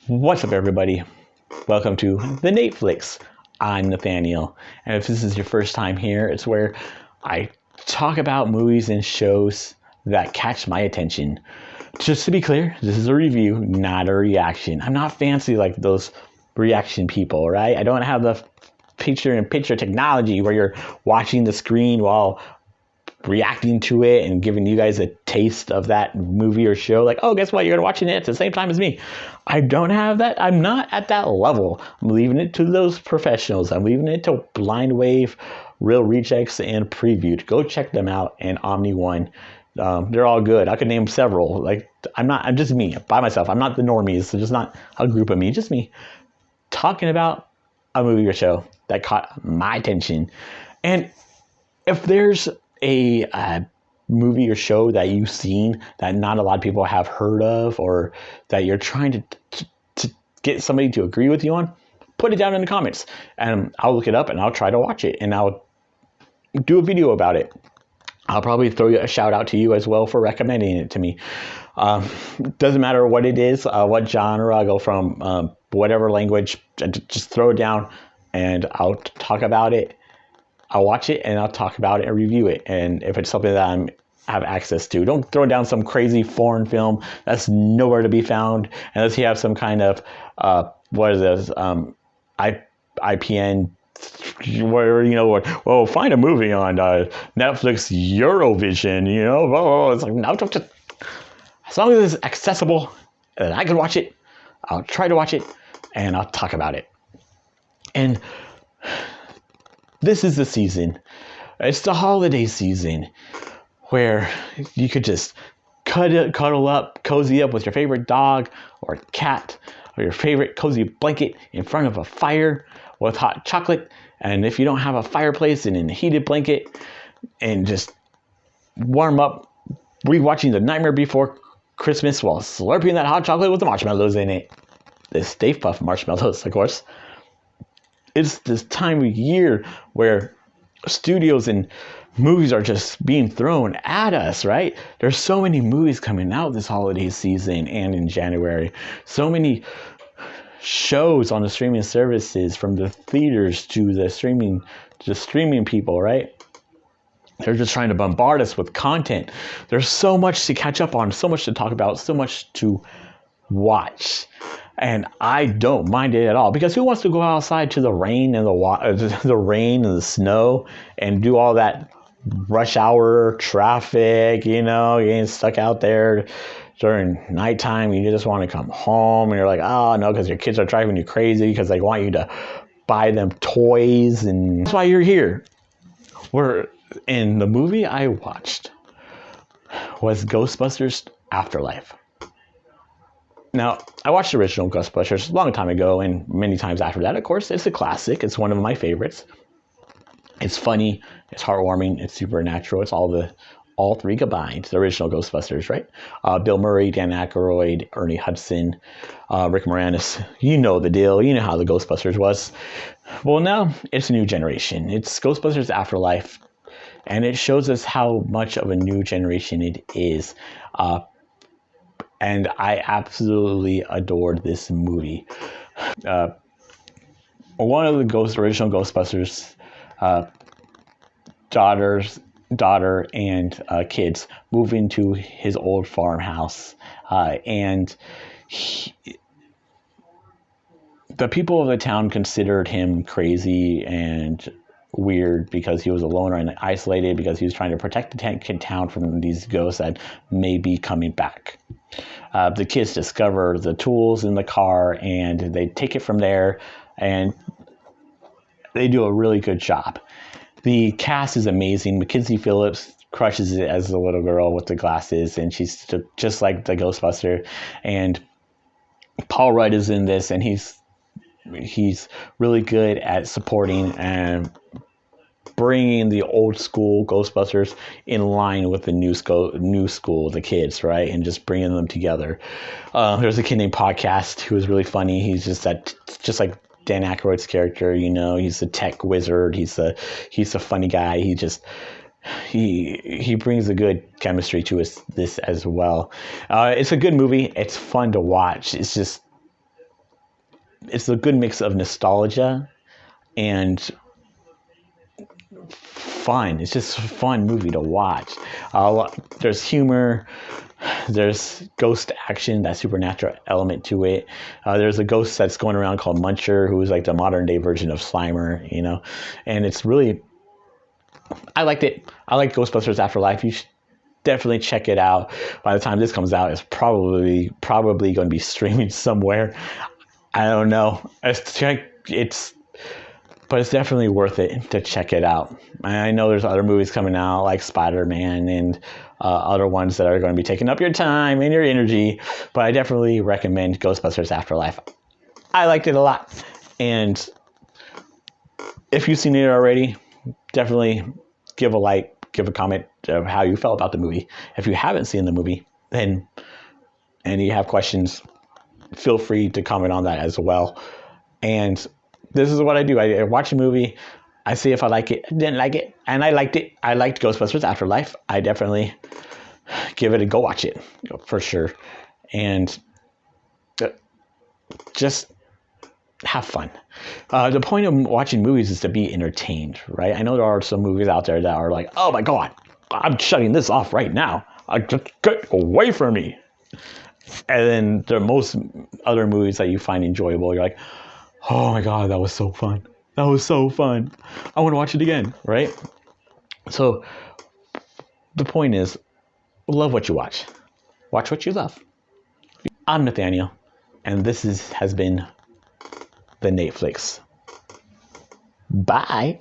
What's up, everybody? Welcome to the Nate Flix. I'm Nathaniel, and if this is your first time here, it's where I talk about movies and shows that catch my attention. Just to be clear, this is a review, not a reaction. I'm not fancy like those reaction people, right? I don't have the picture-in-picture technology where you're watching the screen while reacting to it and giving you guys a taste of that movie or show. Like, oh, guess what? You're watching it at the same time as me. I don't have that. I'm not at that level. I'm leaving it to those professionals. I'm leaving it to Blind Wave, Real Rejects, and Previewed. Go check them out. And Omni One. They're all good. I could name several. Like, I'm just me by myself. I'm not the normies. So just not a group of me. Just me talking about a movie or show that caught my attention. And if there's a movie or show that you've seen that not a lot of people have heard of, or that you're trying to get somebody to agree with you on, put it down in the comments and I'll look it up and I'll try to watch it and I'll do a video about it. I'll probably throw a shout out to you as well for recommending it to me. Doesn't matter what it is, what genre. I'll go from whatever language, just throw it down and I'll talk about it. I'll watch it and I'll talk about it and review it. And if it's something that I have access to, don't throw down some crazy foreign film that's nowhere to be found unless you have some kind of what is this IPN, where well, find a movie on Netflix Eurovision. It's like, no, just as long as it's accessible and I can watch it, I'll try to watch it and I'll talk about it. And this is the season. It's the holiday season where you could just cuddle up, cozy up with your favorite dog or cat or your favorite cozy blanket in front of a fire with hot chocolate. And if you don't have a fireplace, and in a heated blanket, and just warm up rewatching The Nightmare Before Christmas while slurping that hot chocolate with the marshmallows in it. The Stay Puft marshmallows, of course. It's this time of year where studios and movies are just being thrown at us, right? There's so many movies coming out this holiday season and in January. So many shows on the streaming services, from the theaters to the streaming people, right? They're just trying to bombard us with content. There's so much to catch up on, so much to talk about, so much to watch. And I don't mind it at all, because who wants to go outside to the rain and the rain and the snow and do all that rush hour traffic, getting stuck out there during nighttime? You just want to come home and you're like, oh no, because your kids are driving you crazy because they want you to buy them toys, and that's why you're here. In the movie I watched was Ghostbusters Afterlife. Now, I watched the original Ghostbusters a long time ago, and many times after that. Of course, it's a classic. It's one of my favorites. It's funny. It's heartwarming. It's supernatural. It's all three combined. The original Ghostbusters, right? Bill Murray, Dan Aykroyd, Ernie Hudson, Rick Moranis. You know the deal. You know how the Ghostbusters was. Well, now it's a new generation. It's Ghostbusters Afterlife, and it shows us how much of a new generation it is. And I absolutely adored this movie. One of the original Ghostbusters daughter and kids move into his old farmhouse, and the people of the town considered him crazy and weird because he was a loner and isolated, because he was trying to protect the town from these ghosts that may be coming back. The kids discover the tools in the car and they take it from there, and they do a really good job. The cast is amazing. Mackenzie Phillips crushes it as the little girl with the glasses, and she's just like the Ghostbuster. And Paul Rudd is in this, and he's really good at supporting and bringing the old school Ghostbusters in line with the new school, the kids, right? And just bringing them together. There's a kid named Podcast who is really funny. He's just like Dan Aykroyd's character, he's the tech wizard. He's a funny guy. He brings a good chemistry to this as well. It's a good movie. It's fun to watch. It's just it's a good mix of nostalgia and fun. It's just a fun movie to watch. There's humor. There's ghost action, that supernatural element to it. There's a ghost that's going around called Muncher, who's like the modern day version of Slimer, you know. And it's really, I liked it. I like Ghostbusters Afterlife. You should definitely check it out. By the time this comes out, it's probably going to be streaming somewhere. I don't know. But it's definitely worth it to check it out. I know there's other movies coming out like Spider-Man and other ones that are going to be taking up your time and your energy, but I definitely recommend Ghostbusters Afterlife. I liked it a lot, and if you've seen it already, definitely give a like, give a comment of how you felt about the movie. If you haven't seen the movie, and you have questions, feel free to comment on that as well. And this is what I do. I watch a movie. I see if I like it, didn't like it, and I liked it. I liked Ghostbusters Afterlife. I definitely give it a go watch it for sure. And just have fun. The point of watching movies is to be entertained, right? I know there are some movies out there that are like, oh my God, I'm shutting this off right now. Just get away from me. And then there are most other movies that you find enjoyable. You're like, oh my God, that was so fun. That was so fun. I want to watch it again, right? So the point is, love what you watch. Watch what you love. I'm Nathaniel, and this has been the Nate Flix. Bye.